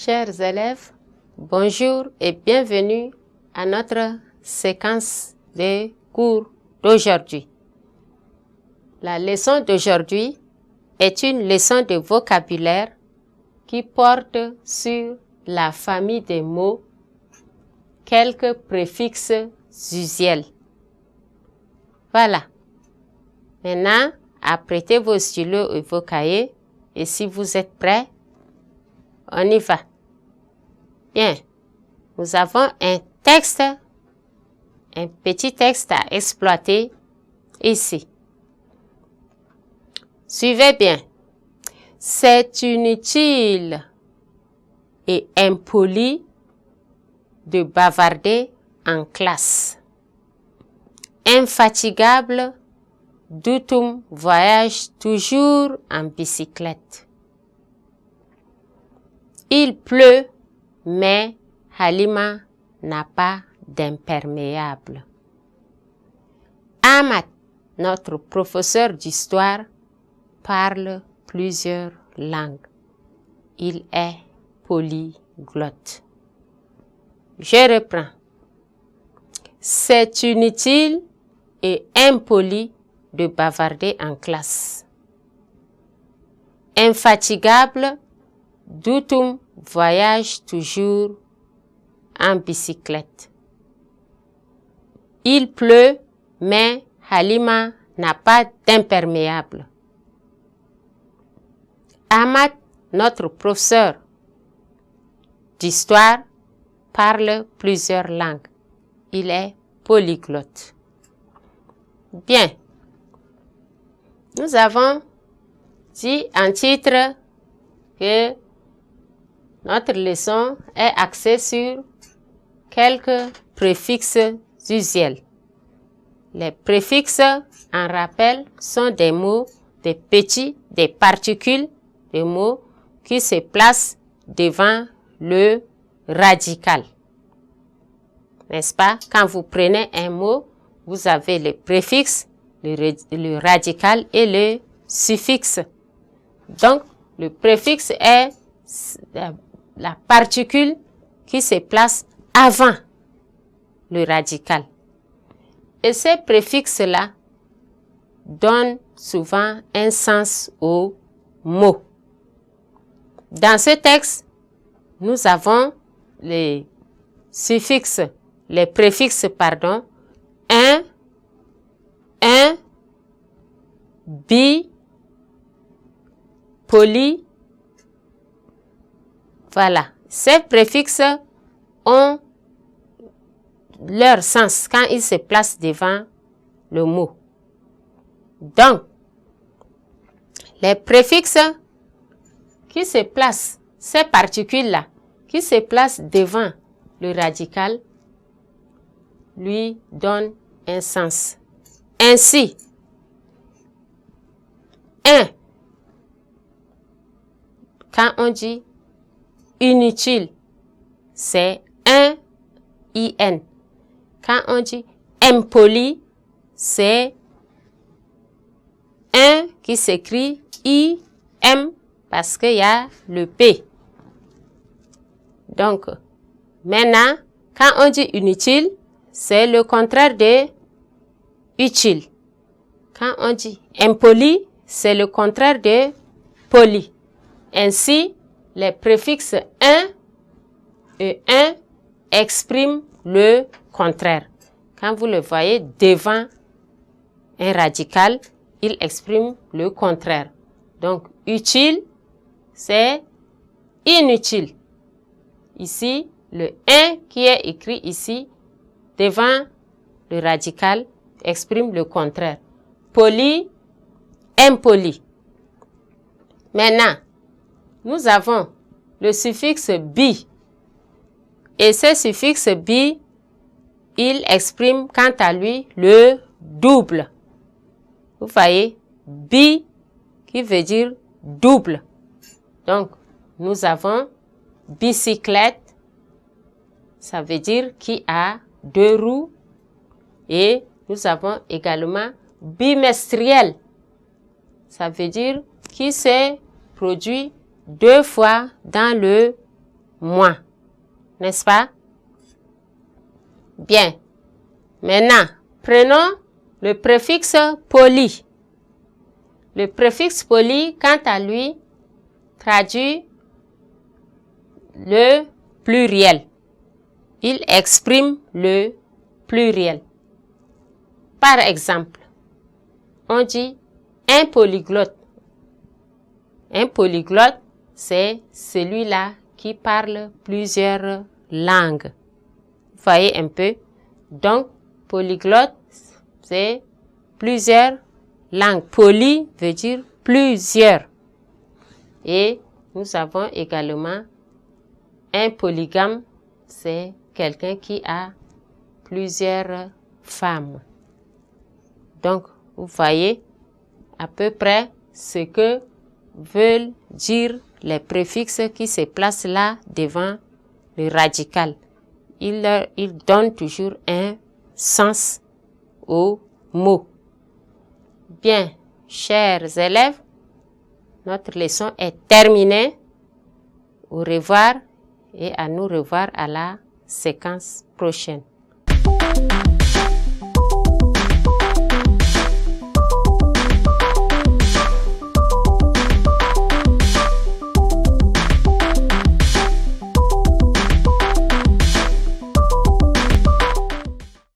Chers élèves, bonjour et bienvenue à notre séquence de cours d'aujourd'hui. La leçon d'aujourd'hui est une leçon de vocabulaire qui porte sur la famille des mots, quelques préfixes usuels. Voilà. Maintenant, apprêtez vos stylos et vos cahiers et si vous êtes prêts, on y va. Bien, nous avons un petit texte à exploiter ici. Suivez bien. C'est inutile et impoli de bavarder en classe. Infatigable, Doutoum voyage toujours en bicyclette. Il pleut, mais Halima n'a pas d'imperméable. Ahmad, notre professeur d'histoire, parle plusieurs langues. Il est polyglotte. Je reprends. C'est inutile et impoli de bavarder en classe. Infatigable, Doutoum voyage toujours en bicyclette. Il pleut, mais Halima n'a pas d'imperméable. Ahmad, notre professeur d'histoire, parle plusieurs langues. Il est polyglotte. Bien. Nous avons dit en titre que notre leçon est axée sur quelques préfixes usuels. Les préfixes, en rappel, sont des mots, des particules, des mots qui se placent devant le radical. N'est-ce pas? Quand vous prenez un mot, vous avez le préfixe, le radical et le suffixe. Donc, le préfixe est la particule qui se place avant le radical. Et ces préfixes-là donnent souvent un sens au mot. Dans ce texte, nous avons les préfixes, un, bi, poly. Voilà. Ces préfixes ont leur sens quand ils se placent devant le mot. Donc, les préfixes qui se placent, ces particules-là, qui se placent devant le radical, lui donnent un sens. Ainsi, un, quand on dit inutile, c'est un in. Quand on dit impoli, c'est un qui s'écrit im parce qu'il y a le p. Donc, maintenant, quand on dit inutile, c'est le contraire de utile. Quand on dit impoli, c'est le contraire de poli. Ainsi, les préfixes un et un expriment le contraire. Quand vous le voyez devant un radical, il exprime le contraire. Donc, utile, c'est inutile. Ici, le un qui est écrit ici, devant le radical, exprime le contraire. Poli, impoli. Maintenant, nous avons le suffixe bi. Et ce suffixe bi, il exprime quant à lui le double. Vous voyez, bi qui veut dire double. Donc, nous avons bicyclette, ça veut dire qui a deux roues. Et nous avons également bimestriel, ça veut dire qui s'est produit 2 fois dans le moi. N'est-ce pas? Bien. Maintenant, prenons le préfixe poli. Le préfixe poli, quant à lui, traduit le pluriel. Il exprime le pluriel. Par exemple, on dit un polyglotte. Un polyglotte, c'est celui-là qui parle plusieurs langues. Vous voyez un peu? Donc, polyglotte, c'est plusieurs langues. Poly veut dire plusieurs. Et nous avons également un polygame, c'est quelqu'un qui a plusieurs femmes. Donc, vous voyez à peu près ce que veulent dire les préfixes qui se placent là devant le radical. Ils donnent toujours un sens au mot. Bien, chers élèves, notre leçon est terminée. Au revoir et à nous revoir à la séquence prochaine.